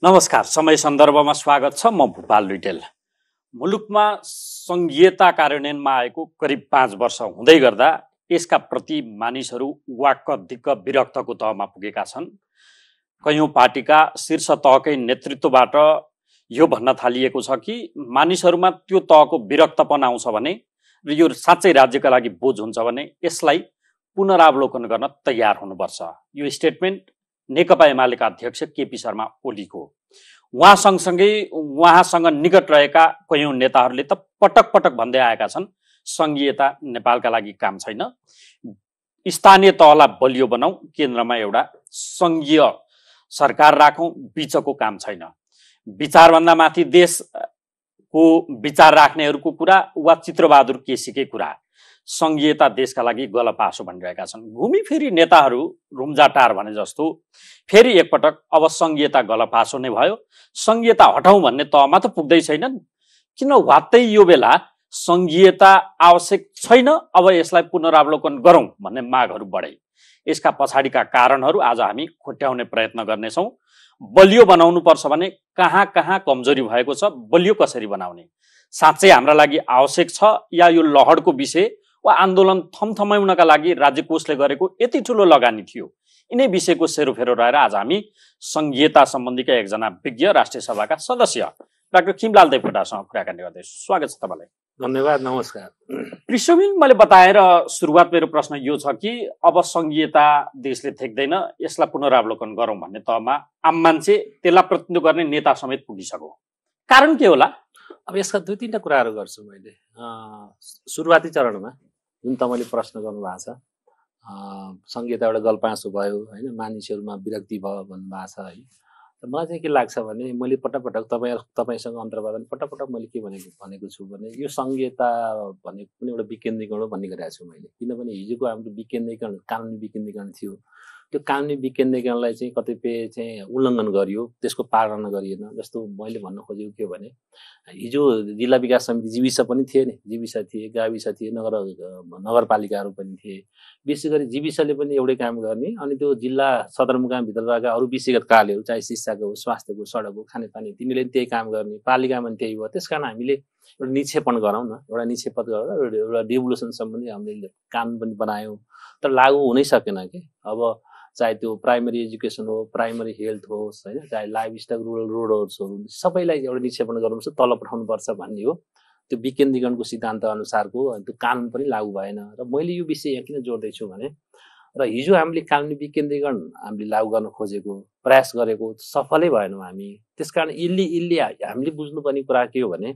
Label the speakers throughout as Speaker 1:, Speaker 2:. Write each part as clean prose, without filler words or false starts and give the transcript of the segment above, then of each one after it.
Speaker 1: नमस्कार, समय सन्दर्भमा स्वागत छ। म भूपाल लुइटेल। मुलुकमा सङ्घीयता कार्यान्वयनमा आएको करिब 5 वर्ष हुँदै गर्दा यसका प्रति मानिसहरू वाक्क दिक्क विरक्तको तहमा पुगेका छन्। कयौं पार्टीका शीर्ष तहकै नेतृत्वबाट यो भन्न थालिएको छ कि मानिसहरूमा त्यो तहको विरक्तपन आउँछ भने र यो साँच्चै राज्यका लागि बोझ हुन्छ भने यसलाई पुनरावलोकन गर्न तयार हुनुपर्छ। यो स्टेटमेन्ट नेकपा एमालेका अध्यक्ष केपी शर्मा ओलीको। उहाँ सँगसँगै उहाँसँग निकट रहेका कयौं नेताहरूले त पटक पटक भन्दै आएका छन् सङ्घीयता नेपालका लागि काम छैन, स्थानीय तहलाई बलियो बनाऊ, केन्द्रमा एउटा सङ्घीय सरकार राखौँ, बिचको काम छैन। विचारभन्दा माथि देशको विचार राख्नेहरूको कुरा वा चित्रबहादुर केसीकै कुरा, सङ्घीयता देशका लागि गलपासो भनिरहेका छन्। घुमिफिरी नेताहरू रुम्जाटार भने जस्तो फेरि एकपटक अब सङ्घीयता गलपासो नै भयो, सङ्घीयता हटाउँ भन्ने तहमा त पुग्दै छैनन्। किन वात्तै यो बेला सङ्घीयता आवश्यक छैन, अब यसलाई पुनरावलोकन गरौँ भन्ने मागहरू बढे। यसका पछाडिका कारणहरू आज हामी खोट्याउने प्रयत्न गर्नेछौँ। बलियो बनाउनु पर्छ भने कहाँ कहाँ कमजोरी भएको छ, बलियो कसरी बनाउने, साँच्चै हाम्रा लागि आवश्यक छ या यो लहरको विषय वा आन्दोलन थमथमाउनका लागि राज्य कोषले गरेको यति ठुलो लगानी थियो, यिनै विषयको सेरोफेरो रहेर आज हामी सङ्घीयता सम्बन्धीका एकजना विज्ञ राष्ट्रिय सभाका सदस्य डाक्टर खिमलाल देवकोटासँग कुराकानी गर्दैछु। स्वागत छ तपाईँलाई।
Speaker 2: धन्यवाद, नमस्कार।
Speaker 1: पृष्ठभूमि मैले बताएर सुरुवात मेरो प्रश्न यो छ कि अब सङ्घीयता देशले थेक्दैन, यसलाई पुनरावलोकन गरौँ भन्ने तहमा आम मान्छे, त्यसलाई प्रतिनिधित्व गर्ने नेता समेत पुगिसक्यो। कारण के होला?
Speaker 2: अब यसका दुई तीनवटा कुराहरू गर्छु मैले। सुरुवाती चरणमा जुन तपाईँले प्रश्न गर्नुभएको छ, सङ्घीयता एउटा गलपासो भयो होइन, मानिसहरूमा विरक्ति भयो भन्नुभएको छ है। मलाई चाहिँ के लाग्छ भने मैले पटक तपाईँसँग अन्तर्वादन पटक मैले के भनेको छु भने यो सङ्घीयता भनेको पनि एउटा विकेन्द्रीकरण हो भन्ने गरेको छु मैले। किनभने हिजोको हाम्रो विकेन्द्रीकरण कानुनी विकेन्द्रीकरण थियो, त्यो कानुनी विकेन्द्रीकरणलाई चाहिँ कतिपय चाहिँ उल्लङ्घन गरियो, त्यसको पालना गरिएन। जस्तो मैले भन्न खोजेको के हो भने हिजो जिल्ला विकास समिति जीविसा पनि थिए नि, जीविसा थिए, गाविसा थिए, नगरपालिकाहरू पनि थिए। विशेष गरी जीविसाले पनि एउटै काम गर्ने, अनि त्यो जिल्ला सदरमुकामभित्र रहेका अरू विषयगत कार्यहरू चाहे शिक्षाको, स्वास्थ्यको, सडकको, खानेपानी तिनीले पनि त्यही काम गर्ने, पालिकामा पनि त्यही भयो। त्यस कारण हामीले एउटा निक्षेपण गरौँ न, एउटा निक्षेपण गरेर एउटा डिभोल्युसन सम्बन्धी हामीले कानुन पनि बनायौँ, तर लागू हुनै सकेन कि। अब चाहे त्यो प्राइमरी एजुकेसन हो, प्राइमरी हेल्थ होस् होइन, चाहे लाइफ स्टक, रुरल रोड्सहरू सबैलाई एउटा निक्षेपण गर्नुपर्छ, तल पठाउनुपर्छ भन्ने हो। त्यो विकेन्द्रीकरणको सिद्धान्त अनुसारको त्यो कानुन पनि लागू भएन। र मैले यो विषय यहाँ किन जोड्दैछु भने र हिजो हामीले कानुनी विकेन्द्रीकरण हामीले लागू गर्न खोजेको, प्रयास गरेको सफलै भएनौँ हामी। त्यसकारण यसले हामीले बुझ्नुपर्ने कुरा के हो भने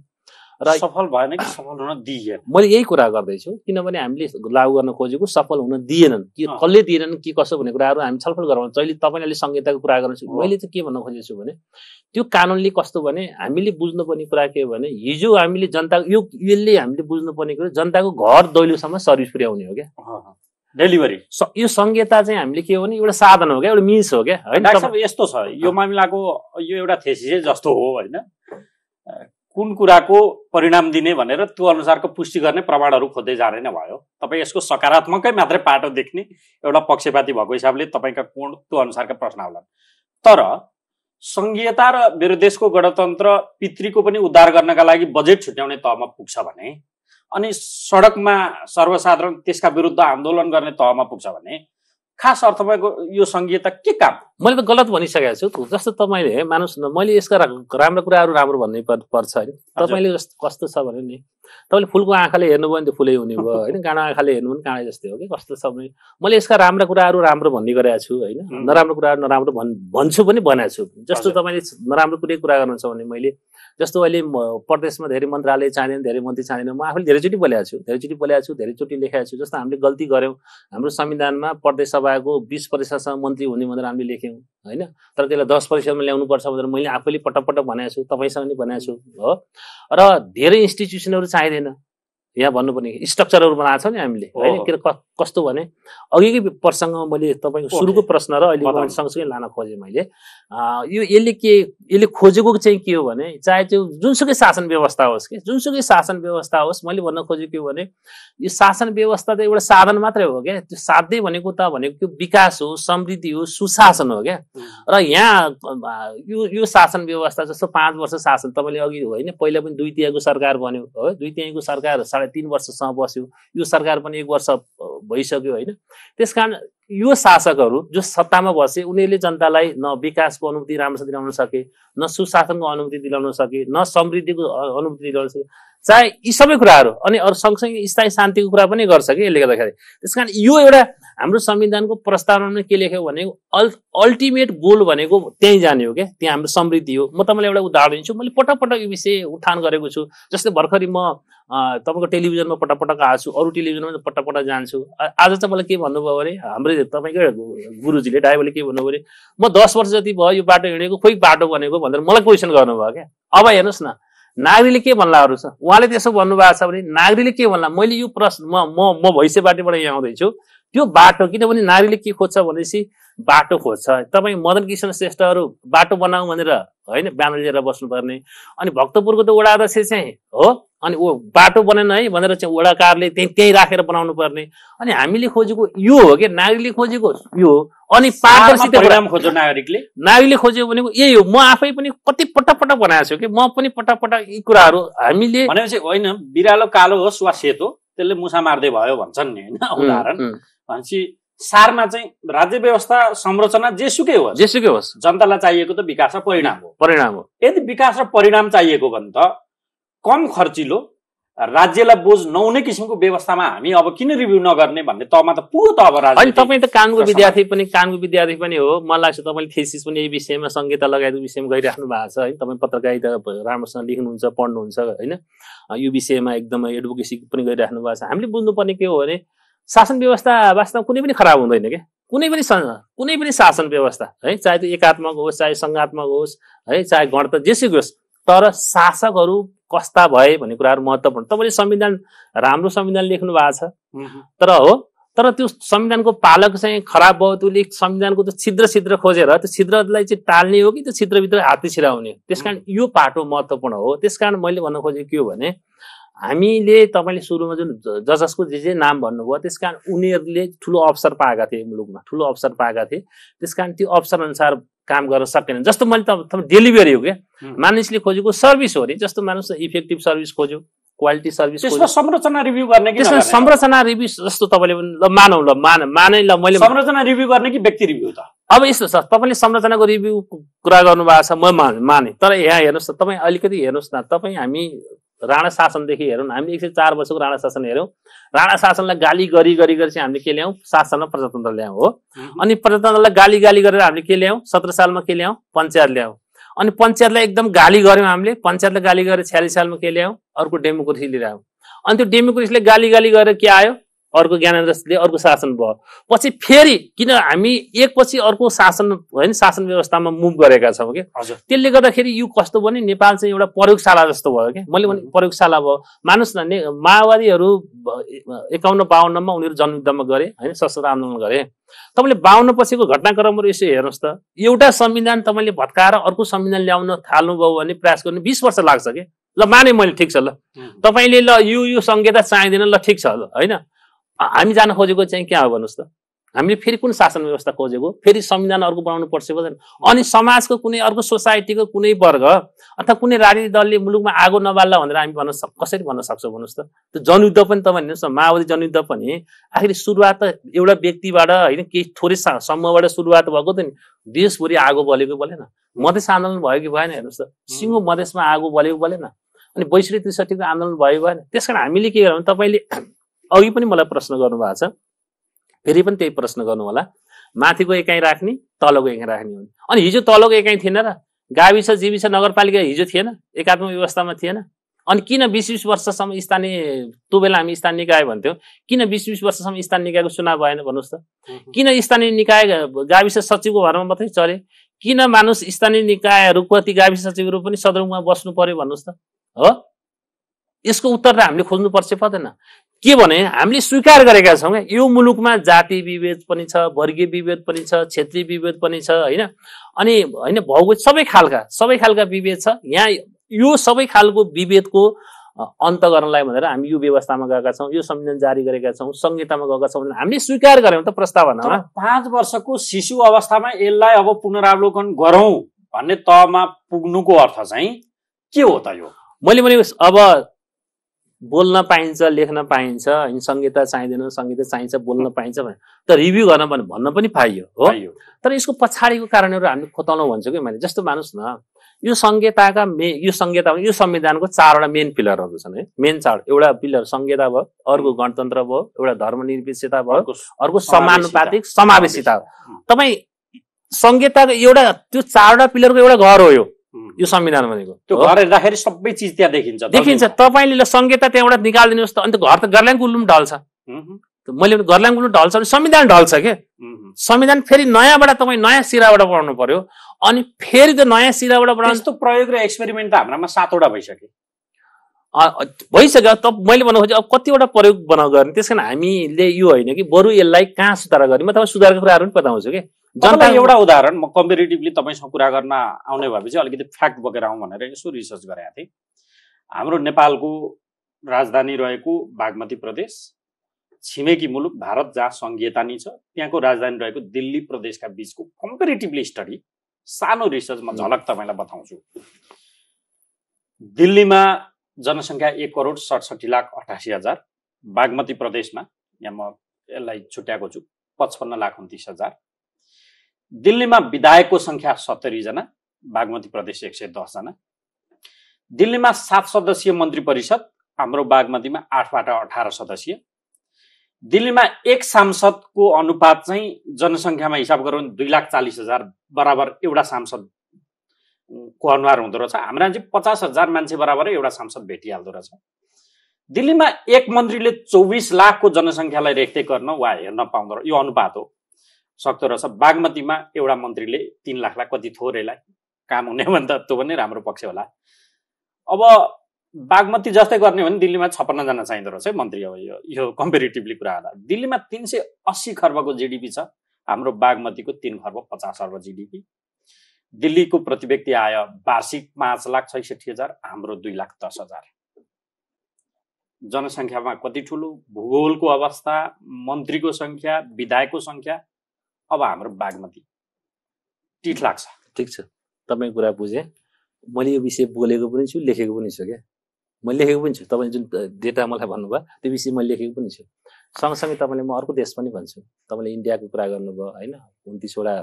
Speaker 1: र सफल भएन कि सफल हुन दिएन,
Speaker 2: मैले यही कुरा गर्दैछु। किनभने हामीले लागू गर्न खोजेको सफल हुन दिएनन्, कि कसले दिएनन् के कसो भन्ने कुराहरू हामी छलफल गरौँ। जहिले तपाईँले सङ्घीयताको कुरा गर्नुहोस्, मैले चाहिँ के भन्न खोजेको छु भने त्यो कानुनले कस्तो भने हामीले बुझ्नुपर्ने कुरा के हो भने हिजो हामीले जनताको यसले हामीले बुझ्नुपर्ने कुरा जनताको घर दैलोसम्म सर्भिस पुर्याउने हो क्या,
Speaker 1: डेलिभरी।
Speaker 2: यो सङ्घीयता चाहिँ हामीले के हो भने एउटा साधन हो क्या, एउटा मिन्स हो क्या होइन।
Speaker 1: यस्तो छ यो मामिलाको, यो एउटा थेसिस जस्तो हो होइन, कुन कुराको परिणाम दिने भनेर त्यो अनुसारको पुष्टि गर्ने प्रमाणहरू खोज्दै जाने नै भयो। तपाईँ यसको सकारात्मकै मात्रै पाटो देख्ने एउटा पक्षपाती भएको हिसाबले तपाईँका कोण त्यो अनुसारका प्रश्न आउलान्। तर सङ्घीयता र मेरो देशको गणतन्त्र पितृको पनि उद्धार गर्नका लागि बजेट छुट्याउने तहमा पुग्छ भने, अनि सडकमा सर्वसाधारण त्यसका विरुद्ध आन्दोलन गर्ने तहमा पुग्छ भने खास अर्थमा यो सङ्घीयता के काम?
Speaker 2: मैले त गलत भनिसकेको छु। जस्तो तपाईँले मानुस् न, मैले यसका राम्रो कुराहरू राम्रो भन्नै पर्छ होइन। तपाईँले कस्तो छ भने नि, तपाईँले फुलको आँखाले हेर्नुभयो भने त्यो फुलै हुने भयो होइन, काँडा आँखाले हेर्नु भने काँडै जस्तै हो कि। कस्तो छ भने मैले यसका राम्रा कुराहरू राम्रो भन्ने गरेको छु होइन, नराम्रो कुराहरू नराम्रो भन्छु पनि बनाएको छु। जस्तो तपाईँले नराम्रो कुरै कुरा गर्नुहुन्छ भने मैले जस्तो अहिले प्रदेशमा धेरै मन्त्रालय चाहिँदैन, धेरै मन्त्री चाहिँदैन, म आफूले धेरैचोटि बोलेको छु, धेरैचोटि लेखेको छु। जस्तो हामीले गल्ती गऱ्यौँ, हाम्रो संविधानमा प्रदेश सभाको 20% मन्त्री हुने भनेर हामीले लेख्यौँ होइन, तर त्यसलाई 10% ल्याउनुपर्छ भनेर मैले आफैले पटक भनेको छु, तपाईँसँग पनि भनेको छु हो। र धेरै इन्स्टिट्युसनहरू चाहिँदैन, यहाँ भन्नुपर्ने स्ट्रक्चरहरू बनाएको छ नि हामीले होइन। के कस्तो भने अघिकै प्रसङ्गमा मैले तपाईँको सुरुको प्रश्न र अहिले सँगसँगै लान खोजेँ मैले। यो यसले के यसले खोजेको चाहिँ के हो भने चाहे त्यो जुनसुकै शासन व्यवस्था होस् कि जुनसुकै शासन व्यवस्था होस् मैले भन्न खोजेको के हो भने यो शासन व्यवस्था त एउटा साधन मात्रै हो क्या त्यो साध्य भनेको त्यो विकास हो समृद्धि हो सुशासन हो क्या र यहाँ यो शासन व्यवस्था जस्तो 5 वर्ष शासन तपाईँले अघि होइन पहिला पनि 2/3 सरकार बन्यो हो 2/3 सरकार 3.5 वर्षसम्म बस्यो यो सरकार पनि 1 वर्ष भइसक्यो होइन त्यसकारण यो शासकहरू जो सत्तामा बसे उनीहरूले जनतालाई न विकासको अनुभूति राम्रोसँग दिलाउन सके न सुशासनको अनुभूति दिलाउन सके न समृद्धिको अनुभूति दिलाउन सके चाहे यी सबै कुराहरू अनि अरू सँगसँगै स्थायी शान्तिको कुरा पनि गर्छ कि यसले गर्दाखेरि त्यसकारण यो एउटा हाम्रो संविधानको प्रस्तावनामा के लेख्यो भने अल्टिमेट गोल भनेको त्यहीँ जाने हो क्या त्यहाँ हाम्रो समृद्धि हो म तपाईँलाई एउटा उदाहरण दिन्छु मैले पटक पटक यो विषय उठान गरेको छु जस्तै भर्खरै म तपाईँको टेलिभिजनमा पटक पटक आएको छु अरू टेलिभिजनमा पटक पटक जान्छु आज चाहिँ मलाई के भन्नुभयो भने हाम्रो तपाईँकै गुरुजीले ड्राइभरले के भन्नुभयो भने म 10 वर्ष जति भयो यो बाटो हिँडेको खोइ बाटो बनेको भनेर मलाई क्वेसन गर्नुभयो क्या अब हेर्नुहोस् न नागरिकले के भन्लाहरू छ उहाँले त्यसो भन्नुभएको छ भने नागरिकले के भन्ला मैले यो प्रश्न म भैँसेबाटोबाट यहाँ आउँदैछु त्यो बाटो किनभने नागरिकले के खोज्छ भनेपछि बाटो खोज्छ तपाईँ मदन किशन श्रेष्ठहरू बाटो बनाऊ भनेर होइन ब्यानर लिएर बस्नुपर्ने अनि भक्तपुरको त वडा अध्यक्ष चाहिँ हो अनि ऊ बाटो बनेन है भनेर चाहिँ वडा कारले त्यहीँ राखेर बनाउनु पर्ने अनि हामीले खोजेको यो हो कि नागरिकले खोजेको यो अनि पारदर्शिता
Speaker 1: परिणाम खोज्यो नागरिकले
Speaker 2: खोज्यो भनेको यही हो म आफै पनि कति पटक पटक बनाएको छु कि म पनि पटक पटक यी कुराहरू हामीले
Speaker 1: भनेपछि होइन बिरालो कालो होस् वा सेतो त्यसले मुसा मार्दै भयो भन्छन् नि होइन उदाहरण भनेपछि सारमा चाहिँ राज्य व्यवस्था संरचना जेसुकै होस् जनतालाई चाहिएको त विकास र परिणाम हो यदि विकास र परिणाम चाहिएको भने त कम खर्चिलो राज्यलाई बोझ नहुने किसिमको व्यवस्थामा हामी अब किन रिभ्यू नगर्ने भन्ने तहमा त पुरो त अब
Speaker 2: होइन तपाईँ त कानुनको विद्यार्थी पनि हो मलाई लाग्छ तपाईँले थेसिस पनि यही विषयमा संहिता लगायतको विषयमा गरिराख्नु भएको छ है तपाईँ पत्रकारिता राम्रोसँग लेख्नुहुन्छ पढ्नुहुन्छ होइन यो विषयमा एकदमै एडभोकेसी पनि गरिराख्नु भएको छ हामीले बुझ्नुपर्ने के हो भने शासन व्यवस्था वास्तवमा कुनै पनि खराब हुँदैन क्या कुनै पनि शासन व्यवस्था है चाहे त्यो एकात्मक होस् चाहे सङ्घात्मक होस् है चाहे गणतन्त्र जेसुकै होस् तर शासकहरू कस्ता भए भन्ने कुराहरू महत्त्वपूर्ण तपाईँले संविधान राम्रो संविधान लेख्नु भएको छ तर त्यो संविधानको पालक चाहिँ खराब भयो त्यसले संविधानको त्यो छिद्र खोजेर त्यो छिद्रलाई चाहिँ टाल्ने हो कि त्यो छिद्रभित्र हात्ती छिराउने त्यसकारण यो पाटो महत्त्वपूर्ण हो त्यसकारण मैले भन्न खोजेको के हो भने हामीले तपाईँले सुरुमा जुन जजसको जे नाम भन्नुभयो त्यसकारण उनीहरूले ठुलो अवसर पाएका थिए मुलुकमा ठुलो अवसर पाएका थिए त्यसकारण त्यो अवसर अनुसार काम गर्न सकेन जस्तो मैले तपाईँ डेलिभरी हो क्या मानिसले खोजेको सर्भिस हो नि जस्तो मानिस इफेक्टिभ सर्भिस खोज्यो क्वालिटी सर्भिस
Speaker 1: त्यसमा संरचना रिभ्यू गर्ने कि
Speaker 2: संरचना रिभ्यू जस्तो तपाईँले ल मानौँ ल माने ल मैले
Speaker 1: संरचना रिभ्यू गर्ने कि व्यक्ति रिभ्यू त
Speaker 2: अब यस्तो छ तपाईँले संरचनाको रिभ्यू कुरा गर्नुभएको छ म माने तर यहाँ हेर्नुहोस् न तपाईँ अलिकति हेर्नुहोस् न तपाईँ हामी राणा शासनदेखि हेरौँ हामीले 104 वर्षको राणा शासन हेरौँ राणा शासनलाई गाली गरी चाहिँ हामीले के ल्यायौँ शासनमा प्रजातन्त्र ल्यायौँ हो अनि प्रजातन्त्रलाई गाली गरेर हामीले के ल्यायौँ 17 सालमा के ल्यायौँ पञ्चायत ल्यायौँ अनि पञ्चायतलाई एकदम गाली गऱ्यौँ हामीले पञ्चायतलाई गाली गरेर 46 सालमा के ल्यायौँ अर्को डेमोक्रेसी लिएर आयौँ अनि त्यो डेमोक्रेसीले गाली गरेर के आयो अर्को ज्ञानेन्द्रले अर्को शासन भयो पछि फेरि किन हामी एकपछि अर्को शासन होइन शासन व्यवस्थामा मुभ गरेका छौँ कि त्यसले गर्दाखेरि यो कस्तो भने नेपाल चाहिँ एउटा प्रयोगशाला जस्तो भयो क्या मैले भने प्रयोगशाला भयो मानुस् न माओवादीहरू 51-52 मा उनीहरू जनयुद्धमा गरे होइन सशस्त्र आन्दोलन गरे तपाईँले 52 पछिको घटनाक्रमहरू यसो हेर्नुहोस् त एउटा संविधान तपाईँले भत्काएर अर्को संविधान ल्याउन थाल्नुभयो भने प्रयास गर्ने 20 वर्ष लाग्छ कि ल माने मैले ठिक छ ल तपाईँले ल यो संहिता चाहिँदैन ल ठिक छ ल होइन हामी जान खोजेको चाहिँ क्या हो भन्नुहोस् त हामीले फेरि कुन शासन व्यवस्था खोजेको फेरि संविधान अर्को बनाउनु पर्छ पर्दैन अनि समाजको कुनै अर्को सोसाइटीको कुनै वर्ग अथवा कुनै राजनीतिक दलले मुलुकमा आगो नबाल्ला भनेर हामी कसरी भन्न सक्छौँ भन्नुहोस् त त्यो जनयुद्ध पनि तपाईँ हेर्नुहोस् न माओवादी जनयुद्ध पनि आखिर सुरुवात त एउटा व्यक्तिबाट होइन केही थोरै समूहबाट सुरुवात भएको त नि देशभरि आगो बलेको बलेन मधेस आन्दोलन भयो कि भएन हेर्नुहोस् त सिङ्गो मधेसमा आगो बलेको बलेन अनि 62-63 को आन्दोलन भयो भएन त्यसकारण हामीले के गर्यौँ तपाईँले अघि पनि मलाई प्रश्न गर्नुभएको छ फेरि पनि त्यही प्रश्न गर्नु होला माथिको एकाइ राख्ने तलको एकाइ राख्ने हो अनि हिजो तलको एकाइ थिएन र गाविस जीविस नगरपालिका हिजो थिएन एकात्मक व्यवस्थामा थिएन अनि किन 20-20 वर्षसम्म स्थानीय त्यो बेला हामी स्थानीय निकाय भन्थ्यौँ किन 20-20 वर्षसम्म स्थानीय निकायको चुनाव भएन भन्नुहोस् त किन स्थानीय निकाय गाविस सचिवको घरमा मात्रै चले किन मानुस स्थानीय निकायहरू कति गाविस सचिवहरू पनि सदरमुकाममा बस्नु पर्यो भन्नुहोस् त हो यसको उत्तर त हामीले खोज्नु पर्छ पर्दैन के भने हामीले स्वीकार गरेका छौँ क्या, यो मुलुकमा जाति विभेद पनि छ, वर्गीय विभेद पनि छ, क्षेत्रीय विभेद पनि छ होइन, अनि होइन भौगोलिक सबै खालका विभेद छ। यहाँ यो सबै खालको विभेदको अन्त गर्नलाई भनेर हामी यो व्यवस्थामा गएका छौँ, यो संविधान जारी गरेका छौँ, संहितामा गएका छौँ भनेर हामीले स्वीकार गर्यौँ त प्रस्तावनामा।
Speaker 1: 5 वर्षको शिशु अवस्थामा यसलाई अब पुनरावलोकन गरौँ भन्ने तहमा पुग्नुको अर्थ चाहिँ के हो त? यो
Speaker 2: मैले भने अब बोल्न पाइन्छ, लेख्न पाइन्छ, होइन संहिता चाहिँदैन, संहिता चाहिन्छ, बोल्न पाइन्छ भने त रिभ्यू गर्न पनि भन्न पनि पाइयो हो। तर यसको पछाडिको कारणहरू हामी खोताउन भन्छु कि मैले। जस्तो मानुस् न, यो संहिताका यो संविधानको 4वटा मेन पिलरहरू छन् है, मेन 4। एउटा पिलर संहिता भयो, अर्को गणतन्त्र भयो, एउटा धर्मनिरपेक्षता भयो, अर्को समानुपातिक समावेशिता हो। तपाईँ संहिताको एउटा त्यो 4वटा पिलरको एउटा घर हो यो संविधान भनेको।
Speaker 1: त्यो घर हेर्दाखेरि सबै चिज त्यहाँ देखिन्छ।
Speaker 2: तपाईँले संहिता त्यहाँबाट निकालिदिनुहोस् त, अन्त घर त गर्ल्याङ गुल्लुम ढल्छ। मैले गर्ल्याङ गुल्लुम ढल्छ भने संविधान ढल्छ के। संविधान फेरि नयाँबाट तपाईँ नयाँ सिराबाट बनाउनु पर्यो, अनि फेरि त नयाँ सिराबाट बनाउनु।
Speaker 1: त्यस्तो प्रयोग र एक्सपेरिमेन्ट त हाम्रामा 7वटा भइसक्यो।
Speaker 2: त मैले भन्नु खोजेँ अब कतिवटा प्रयोग गर्ने। त्यस कारण हामीले यो होइन कि बरु यसलाई कहाँ सुधार गर्ने, म तपाईँ सुधारको कुराहरू पनि बताउँछु कि।
Speaker 1: जनतालाई एउटा उदाहरण म कम्पेरिटिभली तपाईँसँग कुरा गर्न आउने भएपछि अलिकति फ्याक्ट बोकेर आउँ भनेर यसो रिसर्च गरेका थिएँ। हाम्रो नेपालको राजधानी रहेको बागमती प्रदेश, छिमेकी मुलुक भारत जहाँ संघीयता नि छ त्यहाँको राजधानी रहेको दिल्ली प्रदेशका बीचको कम्पेरिटिभली स्टडी, सानो रिसर्च म झलक तपाईँलाई बताउँछु। दिल्लीमा जनसङ्ख्या 1,67,88,000, बागमती प्रदेशमा यहाँ म यसलाई छुट्याएको छु 55,29,000। दिल्लीमा विधायकको संख्या 70 जना, बागमती प्रदेश 110 जना। दिल्लीमा 7 सदस्यीय मन्त्री परिषद, हाम्रो बागमतीमा 8बाट 18 सदस्यीय। दिल्लीमा एक सांसदको अनुपात चाहिँ जनसङ्ख्यामा हिसाब गरौँ 2,40,000 बराबर एउटा सांसदको अनुहार हुँदो रहेछ। हाम्रा चाहिँ 50,000 मान्छे बराबर एउटा सांसद भेटिहाल्दो रहेछ। दिल्लीमा एक मन्त्रीले 24 लाखको जनसङ्ख्यालाई रेखदेख गर्न वा हेर्न पाउँदो रहेछ, यो अनुपात हो, सक्दो रहेछ। बागमतीमा एउटा मन्त्रीले 3 लाखलाई कति थोरैलाई काम हुने भने त त्यो पनि राम्रो पक्ष होला। अब बागमती जस्तै गर्ने हो भने दिल्लीमा 56 जना चाहिँदो रहेछ है मन्त्री। अब यो कम्पेरिटिभली कुरा गर्दा दिल्लीमा 380 खर्बको जिडिपी छ, हाम्रो बागमतीको 3 खर्ब 50 अर्ब जिडिपी। दिल्लीको प्रति व्यक्ति आय वार्षिक 5,66,000, हाम्रो 2,10,000। जनसङ्ख्यामा कति ठुलो, भूगोलको अवस्था, मन्त्रीको संख्या, विधायकको संख्या, अब हाम्रो बागमती टिठ लाग्छ।
Speaker 2: ठिक छ, तपाईँ कुरा बुझेँ। मैले यो विषय बोलेको पनि छु, लेखेको पनि छु क्या। मैले लेखेको पनि छु, तपाईँ जुन डेटा मलाई भन्नुभयो त्यो विषय मैले लेखेको पनि छु। सँगसँगै तपाईँले म अर्को देश पनि भन्छु। तपाईँले इन्डियाको कुरा गर्नुभयो होइन, 29वटा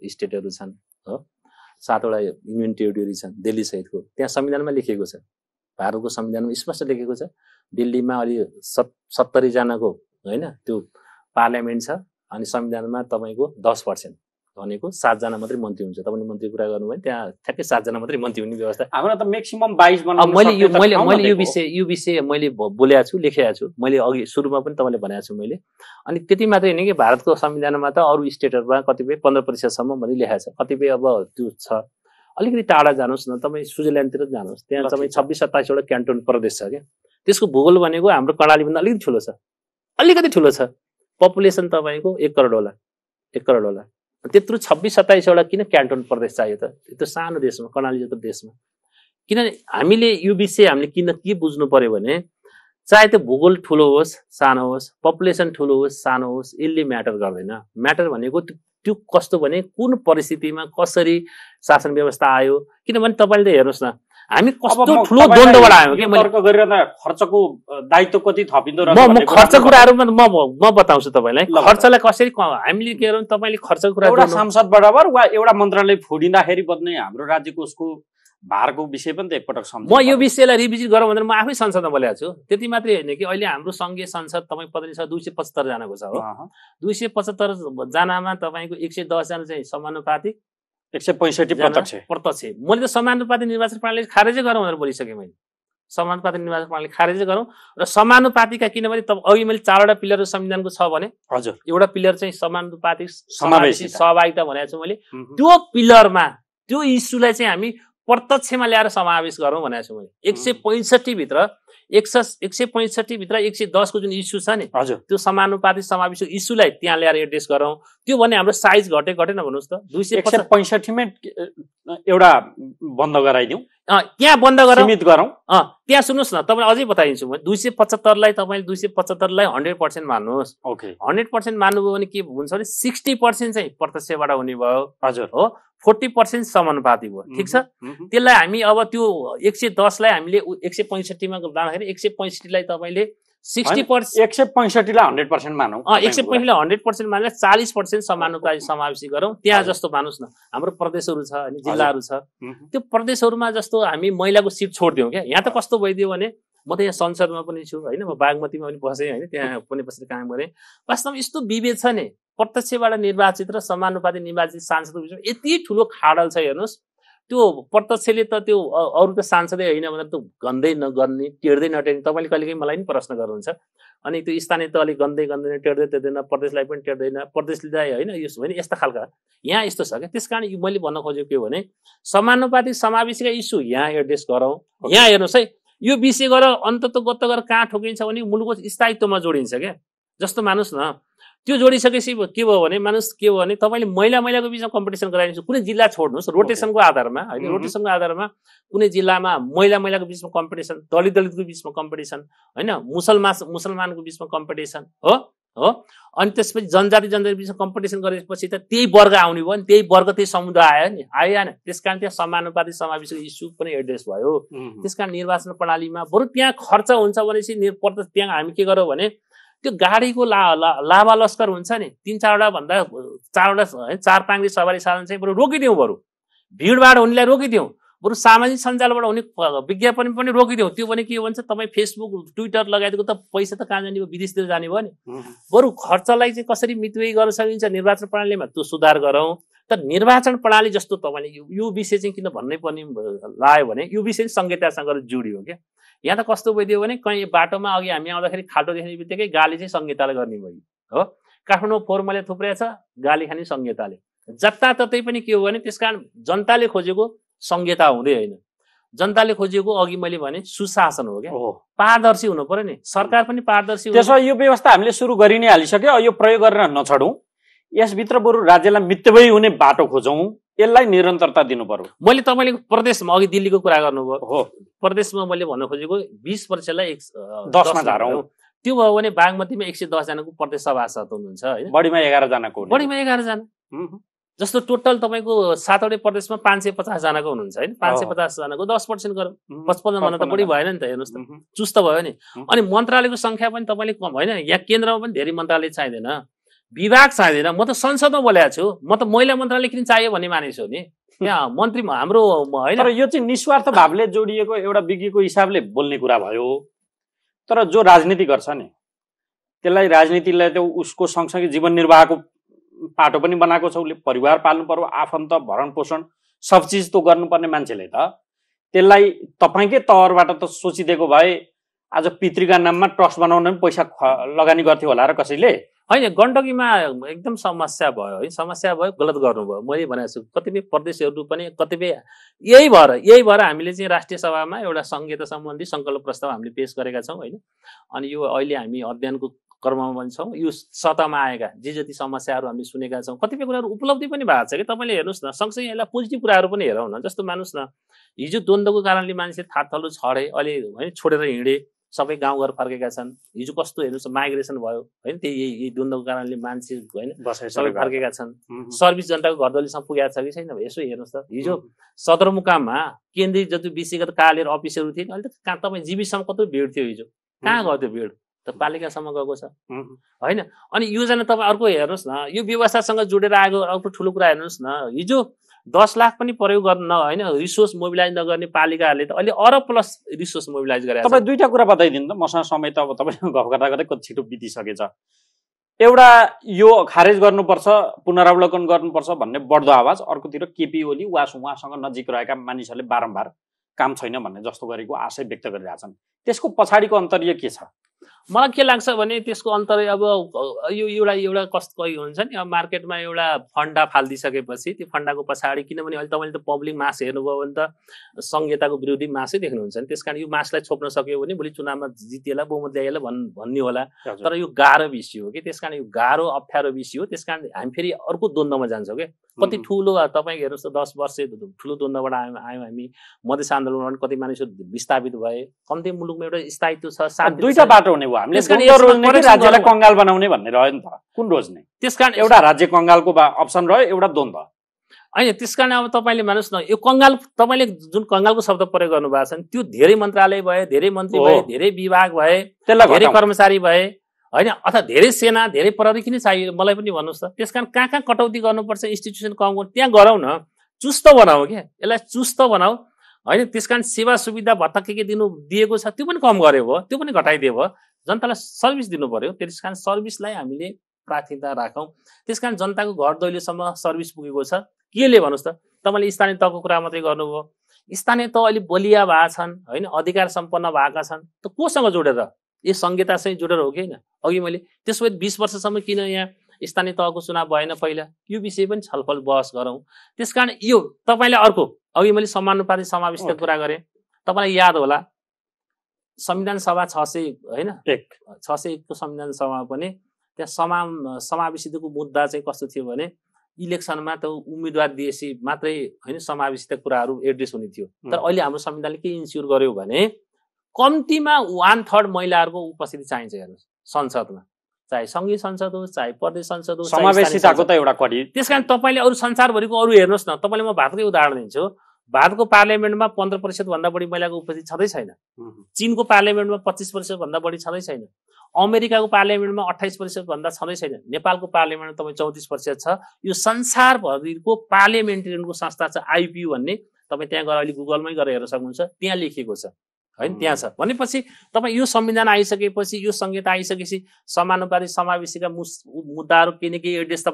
Speaker 2: स्टेटहरू छन् हो, 7वटा युनियन टेरिटोरी छन् दिल्ली सहितको। त्यहाँ संविधानमा लेखिएको छ, भारतको संविधानमा स्पष्ट लेखेको छ, दिल्लीमा अलि 70 जनाको होइन त्यो पार्लियामेन्ट छ, अनि संविधानमा तपाईँको 10% भनेको 7 जना मात्रै मन्त्री हुन्छ। तपाईँले मन्त्री कुरा गर्नुभयो भने त्यहाँ ठ्याक्कै 7 जना मात्रै मन्त्री हुने व्यवस्था।
Speaker 1: हाम्रो त म्याक्सिमम 22 बनाउनु।
Speaker 2: मैले यो विषय मैले बोलेको छु, लेखेको छु, मैले अघि सुरुमा पनि तपाईँले भनेको छु मैले। अनि त्यति मात्रै होइन कि भारतको संविधानमा त अरू स्टेटहरूमा कतिपय 15% पनि लेखेको छ, कतिपय अब त्यो छ। अलिकति टाढा जानुहोस् न तपाईँ, स्विजरल्यान्डतिर जानुहोस्, त्यहाँ तपाईँ 26-27वटा क्यान्टोन प्रदेश छ क्या। त्यसको भूगोल भनेको हाम्रो कर्णालीभन्दा अलिकति ठुलो छ, अलिकति ठुलो छ। पपुलेसन तपाईँको 1 करोड होला, 1 करोड होला। त्यत्रो 26-27वटा किन क्यान्टोन प्रदेश चाहियो त त्यो सानो देशमा, कर्णाली जस्तो देशमा? किनभने हामीले यो विषय हामीले के बुझ्नु पर्यो भने, चाहे त्यो भूगोल ठुलो होस् सानो होस्, पपुलेसन ठुलो होस् सानो होस्, यसले म्याटर गर्दैन। म्याटर भनेको त्यो कस्तो भने कुन परिस्थितिमा कसरी शासन व्यवस्था आयो। किनभने तपाईँले त हेर्नुहोस् न, हामी कस्तो ठुलो द्वन्द्वबाट आयौँ कि
Speaker 1: तर्क गरेर खर्चको दायित्व कति थपिँदो रहेछ।
Speaker 2: म खर्च कुराहरूमा म बताउँछु तपाईँलाई, खर्चलाई कसरी हामीले के गरौँ। तपाईँले खर्चको कुरा
Speaker 1: एउटा सांसद बराबर वा एउटा मन्त्रालय फोडिँदाखेरि बन्ने हाम्रो राज्यको उसको भारको विषय पनि त एकपटक सम्झौँ।
Speaker 2: म यो विषयलाई रिभिजिट गरौँ भनेर म आफै संसदमा बोलेको छु। त्यति मात्रै होइन कि अहिले हाम्रो सङ्घीय संसद तपाईँ पत्नी छ 275 जनाको छ हो। 275 जनामा तपाईँको 110 जना चाहिँ समानुपातिक,
Speaker 1: 165
Speaker 2: प्रत्यक्ष। मैले त समानुपातिक निर्वाचन प्रणाली खारेजै गरौँ भनेर बोलिसकेँ मैले। समानुपातिक निर्वाचन प्रणाली खारेजै गरौँ र समानुपातिकका, किनभने अघि मैले 4वटा पिलर संविधानको छ भने
Speaker 1: हजुर,
Speaker 2: एउटा पिलर चाहिँ समानुपातिक
Speaker 1: समावेशी
Speaker 2: सहभागिता भनेको छु मैले। त्यो पिलरमा त्यो इस्युलाई चाहिँ हामी प्रत्यक्षमा ल्याएर समावेश गरौँ भनेको छु मैले। 165 भित्र 165 भित्र 110 को जुन इस्यु छ नि
Speaker 1: हजुर
Speaker 2: त्यो समानुपातिक समावेशी इस्युलाई त्यहाँ ल्याएर एड्रेस गरौँ। त्यो भने हाम्रो साइज घटेन भन्नुहोस् त
Speaker 1: 165 मै एउटा बन्द गराइदिउँ,
Speaker 2: त्यहाँ बन्द गरौँ,
Speaker 1: सीमित गरौँ।
Speaker 2: त्यहाँ सुन्नुहोस् न, तपाईँलाई अझै बताइदिन्छु म। 275 तपाईले 275 लाई 100% मान्नुहोस्।
Speaker 1: ओके
Speaker 2: 100% मान्नुभयो भने के हुन्छ भने 60% चाहिँ प्रत्यक्षबाट हुने भयो।
Speaker 1: हजुर
Speaker 2: हो 40% समानुपाती भयो। ठिक छ। त्यसलाई हामी अब त्यो 110 लाई हामीले 165 मा लाँदाखेरि 165 लाई तपाईले 60%
Speaker 1: 165 लाई 100% मानौँ।
Speaker 2: 165 लाई 100% मानेर 40% समानुपाती समावेशी गरौँ। त्यहाँ जस्तो मानुस् न हाम्रो प्रदेशहरू छ अनि जिल्लाहरू छ, त्यो प्रदेशहरूमा जस्तो हामी महिलाको सिट छोड्दियौँ क्या। यहाँ त कस्तो भइदियो भने म त यहाँ संसदमा पनि छु हैन, म बागमतीमा पनि बसेँ हैन, त्यहाँ पनि बसेर काम गरेँ। वास्तवमा यस्तो विभेद छ नि, प्रत्यक्षबाट निर्वाचित र समानुपाती निर्वाचित सांसदको बिचमा यति ठुलो खाडल छ। हेर्नुहोस् त्यो प्रत्यक्षले त त्यो अरू त सांसदै होइन भनेर त गन्दै नगर्ने टेर्दै नटेर्ने। तपाईँले कहिलेकाहीँ मलाई पनि प्रश्न गर्नुहुन्छ। अनि त्यो स्थानीय तहले गन्दैन टेर्दै टेर्दैन, प्रदेशलाई पनि टेर्दैन, प्रदेशलाई होइन यो होइन, यस्ता खालका यहाँ यस्तो छ क्या। त्यस कारण मैले भन्न खोजेको के हो भने समानुपातिक समावेशीका इस्यु यहाँ एड्रेस गरौँ। यहाँ हेर्नुहोस् है, यो विषय गरेर अन्तत गत्त गरेर कहाँ ठोकिन्छ भने मुलुकको स्थायित्वमा जोडिन्छ क्या। जस्तो मानुस् न त्यो जोडिसकेपछि के भयो भने मानुस के भयो भने तपाईँले महिलाको बिचमा कम्पिटिसन गराइदिन्छ। कुनै जिल्ला छोड्नुहोस् रोटेसनको आधारमा होइन, रोटेसनको आधारमा कुनै जिल्लामा महिलाको बिचमा कम्पिटिसन, दलितको बिचमा कम्पिटिसन होइन, मुसलमानको बिचमा कम्पिटिसन हो। अनि त्यसपछि जनजाति बिचमा कम्पिटिसन गरेपछि त त्यही वर्ग आउने भयो नि, त्यही वर्ग त्यही समुदाय आयो नि, आएन। त्यसकारण त्यहाँ समानुपातिक समावेशी इस्यु पनि एड्रेस भयो। त्यसकारण निर्वाचन प्रणालीमा बरु त्यहाँ खर्च हुन्छ भनेपछि त्यहाँ हामी के गरौँ भने त्यो गाडीको लाभा लस्कर हुन्छ नि 3-4वटा भन्दा 4वटा 4 पाङ्ग्री सवारी साधन चाहिँ बरु रोकिदिउँ, बरु भिडभाड हुनेलाई रोकिदिउँ, बरु सामाजिक सञ्जालबाट हुने विज्ञापन पनि रोकिदिउँ। त्यो भने के भन्छ तपाईँ फेसबुक ट्विटर लगाइदिएको त पैसा त कहाँ जाने भयो, विदेशतिर जाने भयो नि। बरु खर्चलाई चाहिँ कसरी मितव्ययी गर्न सकिन्छ निर्वाचन प्रणालीमा त्यो सुधार गरौँ। तर निर्वाचन प्रणाली जस्तो तपाईँले यो विषय चाहिँ किन भन्नै पर्ने लाग्यो भने यो विषय संहितासँग जोडियो क्या। यहाँ त कस्तो भइदियो भने कहीँ बाटोमा अघि हामी आउँदाखेरि खाल्टो देख्ने बित्तिकै गाली चाहिँ संहिताले गर्ने भयो हो। काठमाडौँ फोहोरमैला थुप्रै छ, गाली खाने संहिताले, जताततै पनि के हो भने त्यसकारण जनताले खोजेको संहिता हुँदै होइन, जनताले खोजेको अघि मैले भने सुशासन हो क्या। पारदर्शी हुनु पर्यो नि, सरकार पनि पारदर्शी।
Speaker 1: त्यसो यो व्यवस्था हामीले सुरु गरि नै हालिसक्यो, यो प्रयोग गरेर नछडौँ, यसभित्र बरु राज्यलाई मितव्ययी हुने बाटो खोजौँ, यसलाई निरन्तरता दिनु पर्यो।
Speaker 2: मैले तपाईँले प्रदेशमा अघि दिल्लीको कुरा गर्नुभयो हो, प्रदेशमा मैले भन्न खोजेको 20%लाई 10 मा झारौँ। त्यो भयो भने बागमतीमा 110 जनाको प्रदेश सभासद हुनुहुन्छ होइन,
Speaker 1: बढीमा 11 जनाको,
Speaker 2: बढीमा 11 जना। जस्तो टोटल तपाईँको 7वटै प्रदेशमा 550 जनाको हुनुहुन्छ होइन, 550 जनाको 10% गरौँ, 55 भन्दा त बढी भएन नि त। हेर्नुहोस् त चुस्त भयो नि। अनि मन्त्रालयको संख्या पनि तपाईँले कम होइन, यहाँ केन्द्रमा पनि धेरै मन्त्रालय चाहिँदैन, विभाग चाहिँदैन। म त संसदमा बोलेको छु, म त महिला मन्त्रालय किन चाहियो भन्ने मानिस हो नि। त्यहाँ मन्त्री हाम्रो होइन।
Speaker 1: तर यो चाहिँ निस्वार्थ भावले जोडिएको एउटा विज्ञको हिसाबले बोल्ने कुरा भयो। तर जो राजनीति गर्छ नि त्यसलाई राजनीतिलाई त उसको सँगसँगै जीवन निर्वाहको पाटो पनि बनाएको छ, उसले परिवार पाल्नु पर्यो, आफन्त भरण पोषण सब चिज त गर्नुपर्ने मान्छेले त त्यसलाई तपाईँकै तहरबाट त सोचिदिएको भए आज पितृका नाममा ट्रस्ट बनाउन पनि पैसा लगानी गर्थ्यो होला र कसैले
Speaker 2: होइन। गण्डकीमा एकदम समस्या भयो है, समस्या भयो, गलत गर्नुभयो। मैले भनेको छु कतिपय प्रदेशहरू पनि कतिपय यही भएर हामीले चाहिँ राष्ट्रिय सभामा एउटा संहिता सम्बन्धी संकल्प प्रस्ताव हामीले पेश गरेका छौँ होइन। अनि यो अहिले हामी अध्ययनको क्रममा पनि छौँ। यो सतहमा आएका जे जति समस्याहरू हामीले सुनेका छौँ, कतिपय कुराहरू उपलब्धि पनि भएको छ कि। तपाईँले हेर्नुहोस् न, सँगसँगै यसलाई पोजिटिभ कुराहरू पनि हेरौँ न। जस्तो मानुस् न, हिजो द्वन्द्वको कारणले मान्छे थातथलो छडे, अहिले होइन छोडेर हिँडे, सबै गाउँघर फर्केका छन्। हिजो कस्तो हेर्नुहोस् माइग्रेसन भयो होइन, त्यही द्वन्द्वको कारणले मान्छे होइन सबै फर्केका छन्। सर्भिस जनताको घर दलीसम्म पुगेको छ कि छैन यसो हेर्नुहोस् त। हिजो सदरमुकाममा केन्द्रीय जति विषयगत कार्यालय अफिसहरू थिए, अहिले त कहाँ तपाईँ जीबीसम्म कत्रो भिड थियो हिजो, कहाँ गयो त्यो भिड त पालिकासम्म गएको छ होइन। अनि योजना तपाईँ अर्को हेर्नुहोस् न, यो व्यवस्थासँग जोडेर आएको अर्को ठुलो कुरा हेर्नुहोस् न। हिजो 10 लाख पनि प्रयोग गर्न होइन, रिसोर्स मोबिलाइज नगर्ने पालिकाहरूले त अहिले अरब प्लस रिसोर्स मोबिलाइज गरेका छन्।
Speaker 1: तपाईँ दुईटा कुरा बताइदिनु त, मसँग समय त अब तपाईँ गफ गर्दा गर्दै कति छिटो बितिसकेछ। एउटा यो खारेज गर्नुपर्छ, पुनरावलोकन गर्नुपर्छ भन्ने बढ्दो आवाज, अर्कोतिर केपी ओली उहाँसँग नजिक रहेका मानिसहरूले बारम्बार काम छैन भन्ने जस्तो गरेको आशय व्यक्त गरिरहेछन्। त्यसको पछाडिको अन्तर्य के छ?
Speaker 2: मलाई के लाग्छ भने त्यसको अन्तर अब यो एउटा कस्तो हुन्छ नि, अब मार्केटमा एउटा फन्डा फालिदिइसकेपछि त्यो फन्डाको पछाडि, किनभने अहिले तपाईँले त पब्लिक मास हेर्नुभयो भने त संहिताको विरोधी मासै देख्नुहुन्छ नि, त्यस कारण यो मासलाई छोप्न सक्यो भने भोलि चुनावमा जितेला बहुमत ल्याएला भन्ने होला। तर यो गाह्रो विषय हो कि, त्यस कारण यो गाह्रो अप्ठ्यारो विषय हो। त्यस कारण हामी फेरि अर्को द्वन्द्वमा जान्छौँ क्या। कति ठुलो तपाईँ हेर्नुहोस् त 10 वर्ष ठुलो द्वन्द्वबाट आयौँ हामी। मधेस आन्दोलनमा कति मानिसहरू विस्थापित भए। कम्ती मुलुकमा एउटा स्थायित्व छ,
Speaker 1: दुईटा बाटो हुने भयो। हामीले राज्यलाई कंगाल बनाउने भन्ने रह्यो नि त, कुन रोज्ने?
Speaker 2: त्यसकारण
Speaker 1: एउटा राज्य कंगालको अप्सन रह्यो, एउटा द्वन्द्व
Speaker 2: होइन। त्यसकारण अब तपाईँले मान्नुहोस् न, यो कंगाल, तपाईँले जुन कंगालको शब्द प्रयोग गर्नुभएको छ नि, त्यो धेरै मन्त्रालय भए, धेरै मन्त्री भए, धेरै विभाग भए, धेरै कर्मचारी भए होइन, अथवा धेरै सेना, धेरै प्रहरी किन चाहियो मलाई पनि भन्नुहोस् त। त्यसकारण कहाँ कहाँ कटौती गर्नुपर्छ, इन्स्टिट्युसन कम गर्नु, त्यहाँ गरौँ न, चुस्त बनाऊ क्या, यसलाई चुस्त बनाऊ होइन। त्यसकारण सेवा सुविधा भत्ता के दिएको छ त्यो पनि कम गर्यो भयो, त्यो पनि घटाइदियो भयो। जनतालाई सर्भिस दिनु पर्यो, त्यस कारण सर्भिसलाई हामीले प्राथमिकता राखौँ। त्यस कारण जनताको घर दैलोसम्म सर्भिस पुगेको छ। केले भन्नुहोस् त, तपाईँले स्थानीय तहको कुरा मात्रै गर्नुभयो। स्थानीय तह अहिले बलिया भएका छन् होइन, अधिकार सम्पन्न भएका छन्, त कोसँग जोडेर? यो संहितासँग जोडेर हो कि होइन? अघि मैले त्यसो भए 20 वर्षसम्म किन यहाँ स्थानीय तहको चुनाव भएन पहिला, यो विषय पनि छलफल बहस गरौँ। त्यसकारण यो तपाईँले अर्को, अघि मैले समानुपातिक समावेशिताको कुरा गरेँ, तपाईँलाई याद होला संविधान सभा 600 होइन 601 को संविधान सभा पनि त्यहाँ समावेशिताको मुद्दा चाहिँ कस्तो थियो भने इलेक्सनमा त उम्मेदवार दिएपछि मात्रै होइन समावेशिता कुराहरू एड्रेस हुने थियो। तर अहिले हाम्रो संविधानले के इन्स्योर गर्यो भने कम्तीमा 1/3 महिलाहरूको उपस्थिति चाहिन्छ हेर्नुहोस् संसदमा, चाहे संघीय संसद होस् चाहे प्रदेश संसद होस्,
Speaker 1: समावेशिताको त एउटा कडी।
Speaker 2: त्यसकारण तपाईँले अरू संसारभरिको अरू हेर्नुहोस् न, तपाईँले म भारतकै उदाहरण दिन्छु। भारतको पार्लियामेन्टमा 15% भन्दा बढी महिलाको उपस्थिति छँदै छैन। चीनको पार्लियामेन्टमा 25% भन्दा बढी छँदै छैन। अमेरिकाको पार्लियामेन्टमा 28% भन्दा छँदै छैन। नेपालको पार्लियामेन्टमा तपाईँ 34% छ। यो संसारभरिको पार्लियामेन्टेरियनको संस्था छ आइपियू भन्ने, तपाईँ त्यहाँ गएर अहिले गुगलमै गएर हेर्न सक्नुहुन्छ, त्यहाँ लेखिएको छ होइन, त्यहाँ छ। भनेपछि तपाईँ यो संविधान आइसकेपछि, यो संहिता आइसकेपछि समानुपातिक समावेशीका मुद्दाहरू केही न केही एड्रेस त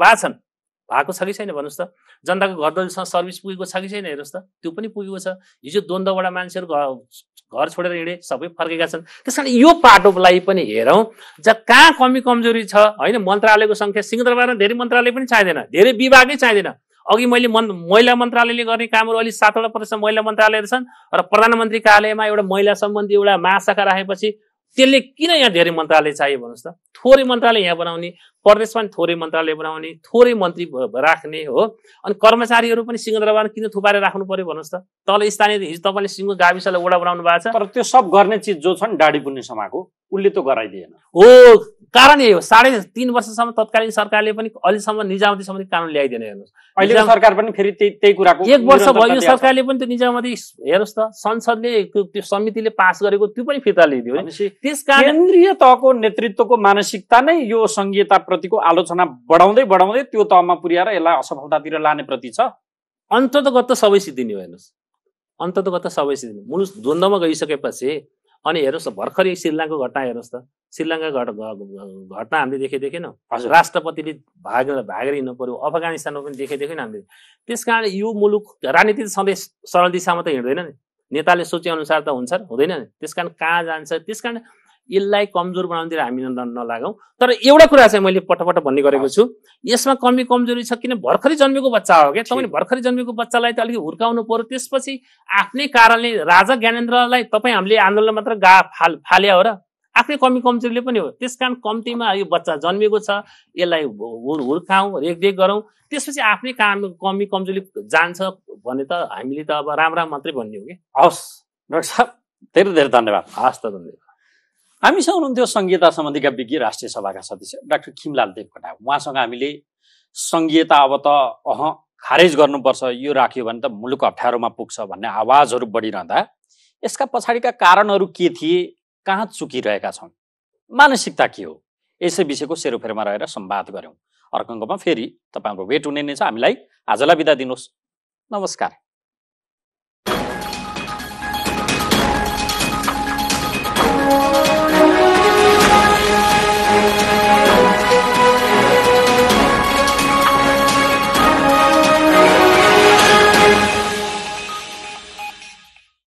Speaker 2: भएको छ कि छैन भन्नुहोस् त। जनताको घर दैलोसँग सर्भिस पुगेको छ कि छैन हेर्नुहोस् त, त्यो पनि पुगेको छ। हिजो द्वन्द्वबाट मान्छेहरू घर छोडेर हिँडे, सबै फर्केका छन्। त्यस कारण यो पाटोलाई पनि हेरौँ, कहाँ कमी कमजोरी छ होइन। मन्त्रालयको सङ्ख्या सिंहदरबारमा धेरै मन्त्रालय पनि चाहिँदैन, धेरै विभागै चाहिँदैन। अघि मैले महिला मन्त्रालयले गर्ने कामहरू अहिले 7% महिला मन्त्रालयहरू छन् र प्रधानमन्त्री कार्यालयमा एउटा महिला सम्बन्धी एउटा महाशाखा राखेपछि त्यसले किन यहाँ धेरै मन्त्रालय चाहियो भन्नुहोस् त। थोरै मन्त्रालय यहाँ बनाउने, प्रदेशमा पनि थोरै मन्त्रालय बनाउने, थोरै मन्त्री राख्ने हो। अनि कर्मचारीहरू पनि सिंहदरबारमा किन थुपारेर राख्नु पर्यो भन्नुहोस् त। तल स्थानीय हिजो तपाईँले सिंह गाविसलाई वडा बनाउनु भएको छ,
Speaker 1: तर त्यो सब गर्ने चिज जो छ नि डाडी पुन्ने समाको, उसले त गराइदिएन
Speaker 2: हो। कारण यही हो, 3.5 वर्षसम्म तत्कालीन सरकारले पनि अहिलेसम्म निजामती सम्बन्धी कानुन ल्याइदिएन हेर्नुहोस्।
Speaker 1: अहिलेको सरकार पनि फेरि त्यही कुराको
Speaker 2: 1 वर्ष भयो सरकारले पनि त्यो निजामती हेर्नुहोस् त, संसदले त्यो समितिले पास गरेको त्यो पनि फिर्ता ल्याइदियो। त्यसकारण
Speaker 1: केन्द्रीय तहको नेतृत्वको मानसिकता नै यो संहिता प्रतिको आलोचना बढाउँदै बढाउँदै त्यो तहमा पुर्याएर यसलाई असफलतातिर लाने प्रति छ।
Speaker 2: अन्ततगत सबै सिद्धिने हो हेर्नुहोस्, अन्ततगत सबै सिद्धिने। मुलुक द्वन्द्वमा गइसकेपछि अनि हेर्नुहोस् भर्खरै श्रीलङ्काको घटना हेर्नुहोस् त, श्रीलङ्का घटना हामीले देखेनौँ, राष्ट्रपतिले भागेर हिँड्नु पर्यो। अफगानिस्तानमा पनि देखेन हामीले। त्यसकारण यो मुलुक राजनीति सधैँ सरल दिशामा त हिँड्दैन नि, नेताले सोचे अनुसार त हुन्छ हुँदैन नि। त्यसकारण कहाँ जान्छ, त्यसकारण यसलाई कमजोर बनाउनुतिर हामी नलागौँ। तर एउटा कुरा चाहिँ मैले पटपट भन्ने गरेको छु, यसमा कमी कमजोरी छ किन भर्खरै जन्मेको बच्चा हो क्या। तपाईँले भर्खरै जन्मेको बच्चालाई त अलिकति हुर्काउनु पर्यो। त्यसपछि आफ्नै कारणले राजा ज्ञानेन्द्रलाई तपाईँ हामीले आन्दोलन मात्र फाल्या हो र, आफ्नै कमी कमजोरीले पनि हो। त्यसकारण कम्तीमा यो बच्चा जन्मेको छ, यसलाई हुर्काउँ, रेखदेख गरौँ। त्यसपछि आफ्नै कमी कमजोरी जान्छ भने त हामीले त अब राम मात्रै भन्ने हो कि।
Speaker 1: हवस् डाक्टर साहब, धेरै धेरै धन्यवाद।
Speaker 2: हस् त, धन्यवाद।
Speaker 1: हामीसँग हुनुहुन्थ्यो संहिता सम्बन्धीका विज्ञ राष्ट्रिय सभाका सदस्य डाक्टर खिमलाल देवकोटा। उहाँसँग हामीले संहिता अब त खारेज गर्नुपर्छ, यो राख्यो भने त मुलुक अप्ठ्यारोमा पुग्छ भन्ने आवाजहरू बढिरहँदा यसका पछाडिका कारणहरू के थिए, कहाँ चुकिरहेका छौँ, मानसिकता के हो, यसै विषयको सेरोफेरोमा रहेर संवाद गऱ्यौँ। अर्को अङ्कमा फेरि तपाईँको भेट हुने नै छ। हामीलाई आजलाई बिदा दिनुहोस्। नमस्कार।